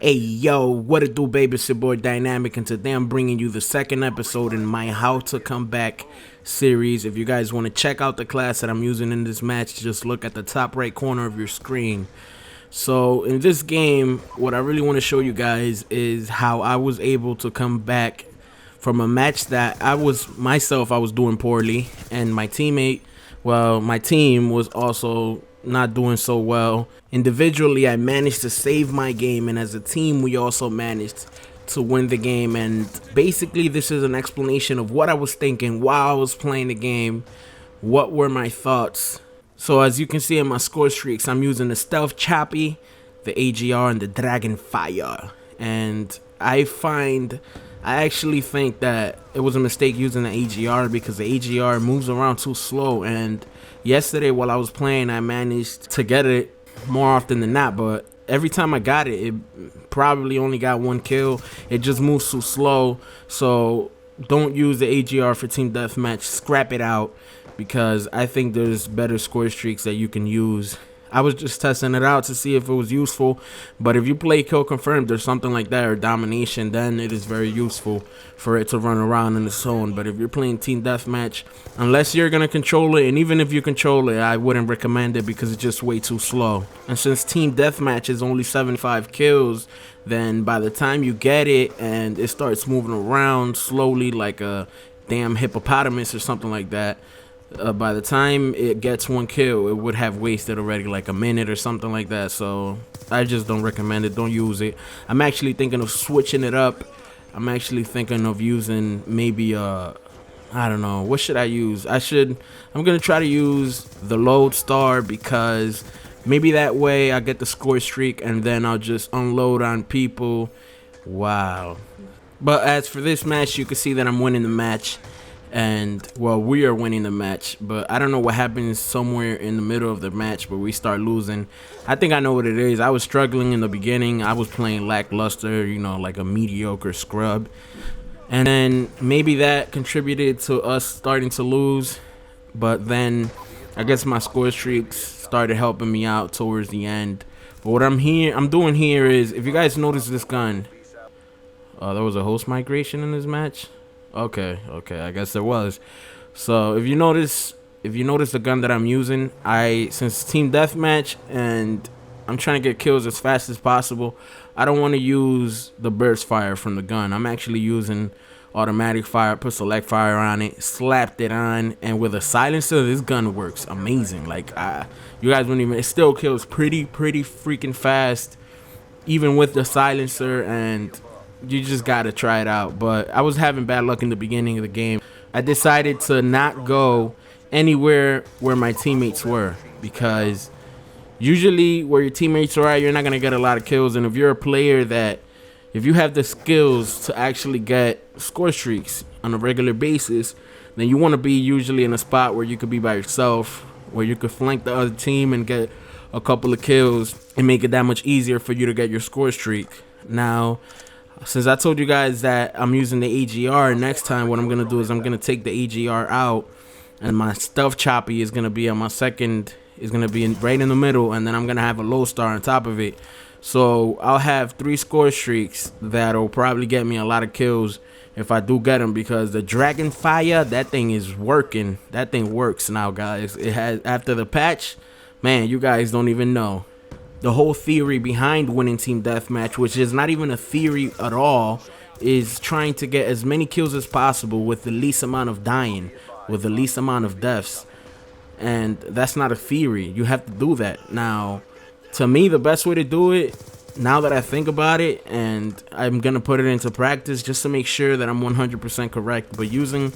Hey yo, what it do, baby? It's your boy Dynamic, and today I'm bringing you the second episode in my How to Come Back series. If you guys want to check out the class that I'm using in this match, just look at the top right corner of your screen. So in this game, what I really want to show you guys is how I was able to come back from a match that I was doing poorly, and my team was also not doing so well. Individually, I managed to save my game, and as a team, we also managed to win the game. And basically, this is an explanation of what I was thinking while I was playing the game. What were my thoughts? So as you can see in my score streaks, I'm using the Stealth Choppy, the AGR, and the Dragon Fire. And I actually think that it was a mistake using the AGR because the AGR moves around too slow. And yesterday while I was playing, I managed to get it more often than not, but every time I got it, it probably only got one kill. It just moves too slow. So don't use the AGR for team deathmatch. Scrap it out, because I think there's better score streaks that you can use. I was just testing it out to see if it was useful, but if you play kill confirmed or something like that, or domination, then it is very useful for it to run around in the zone. But if you're playing team deathmatch, unless you're gonna control it, and even if you control it, I wouldn't recommend it because it's just way too slow. And since team deathmatch is only 75 kills, then by the time you get it and it starts moving around slowly like a damn hippopotamus or something like that, by the time it gets one kill, it would have wasted already like a minute or something like that. So I just don't recommend it. Don't use it. I'm actually thinking of switching it up. I'm actually thinking of using maybe I don't know, what should I use? I'm gonna try to use the Lodestar, because maybe that way I get the score streak and then I'll just unload on people. Wow. But as for this match, you can see that I'm winning the match. And well, we are winning the match, but I don't know what happens somewhere in the middle of the match, but we start losing. I think I know what it is. I was struggling in the beginning. I was playing lackluster, like a mediocre scrub, and then maybe that contributed to us starting to lose. But then I guess my score streaks started helping me out towards the end. But what I'm doing here is, if you guys notice this gun, there was a host migration in this match. Okay, I guess there was. So if you notice the gun that I'm using, since team deathmatch and I'm trying to get kills as fast as possible, I don't want to use the burst fire from the gun. I'm actually using automatic fire. Put select fire on it, slapped it on, and with a silencer, this gun works amazing. Like you guys wouldn't even. It still kills pretty freaking fast, even with the silencer, and you just gotta try it out. But I was having bad luck in the beginning of the game. I decided to not go anywhere where my teammates were, because usually where your teammates are at, you're not gonna get a lot of kills. And if you're a player if you have the skills to actually get score streaks on a regular basis, then you want to be usually in a spot where you could be by yourself, where you could flank the other team and get a couple of kills and make it that much easier for you to get your score streak. Now, since I told you guys that I'm using the AGR, next time what I'm going to do is I'm going to take the AGR out, and my Stealth Choppy is going to be on my second, is going to be right in the middle, and then I'm going to have a Lodestar on top of it. So I'll have 3 score streaks that'll probably get me a lot of kills if I do get them, because the Dragon Fire, that thing is working. That thing works now, guys. It has, after the patch, man, you guys don't even know. The whole theory behind winning team deathmatch, which is not even a theory at all, is trying to get as many kills as possible with the least amount of dying, with the least amount of deaths. And that's not a theory. You have to do that. Now, to me, the best way to do it, now that I think about it, and I'm going to put it into practice just to make sure that I'm 100% correct, but using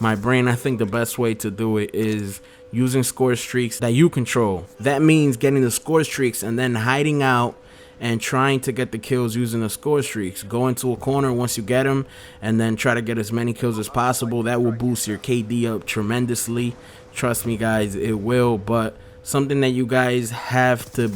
my brain, I think the best way to do it is using score streaks that you control. That means getting the score streaks and then hiding out and trying to get the kills using the score streaks. Go into a corner once you get them, and then try to get as many kills as possible. That will boost your KD up tremendously. Trust me, guys, it will. But something that you guys have to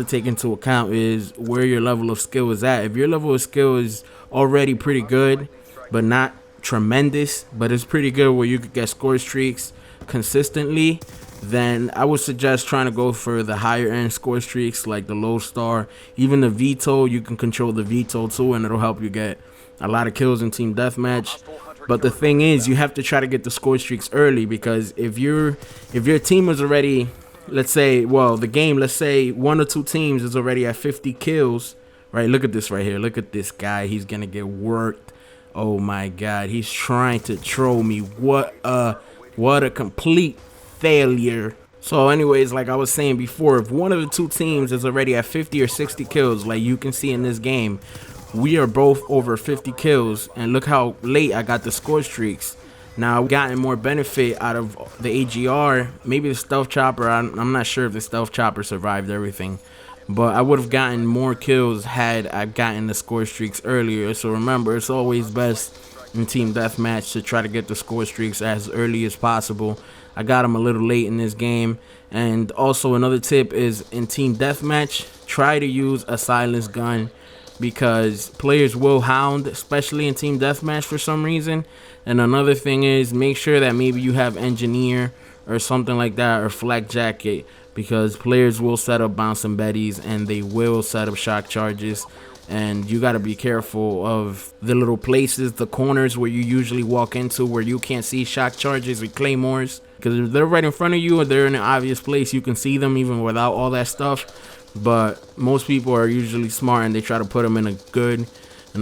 take into account is where your level of skill is at. If your level of skill is already pretty good, but not tremendous, but it's pretty good where you could get score streaks consistently, then I would suggest trying to go for the higher end score streaks like the low star. Even the veto, you can control the veto too, and it'll help you get a lot of kills in team deathmatch. But the thing is, you have to try to get the score streaks early, because if your team is already, let's say, well, the game, let's say 1 or 2 teams is already at 50 kills, right? Look at this right here. Look at this guy. He's gonna get worked. Oh my God, he's trying to troll me. What a complete failure. So anyways, like I was saying before, if 1 of the 2 teams is already at 50 or 60 kills, like you can see in this game, we are both over 50 kills, and look how late I got the score streaks. Now I've gotten more benefit out of the AGR, maybe the stealth chopper. I'm not sure if the stealth chopper survived everything, but I would have gotten more kills had I gotten the score streaks earlier. So remember, it's always best in team deathmatch to try to get the score streaks as early as possible. I got them a little late in this game. And also another tip is, in team deathmatch, try to use a silenced gun, because players will hound, especially in team deathmatch for some reason. And another thing is, make sure that maybe you have engineer or something like that, or flak jacket, because players will set up bouncing betties and they will set up shock charges. And you got to be careful of the little places, the corners where you usually walk into, where you can't see shock charges or claymores, because if they're right in front of you or they're in an obvious place, you can see them even without all that stuff. But most people are usually smart, and they try to put them in a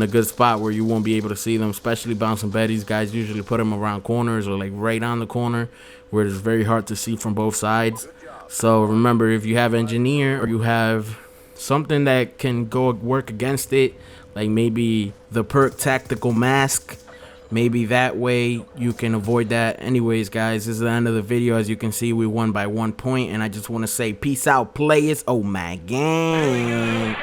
good spot where you won't be able to see them, especially bouncing betties. Guys usually put them around corners or like right on the corner where it's very hard to see from both sides. So remember, if you have engineer or you have something that can go work against it, like maybe the perk tactical mask, maybe that way you can avoid that. Anyways, guys, this is the end of the video. As you can see, we won by 1 point, and I just want to say peace out, players. Oh my God.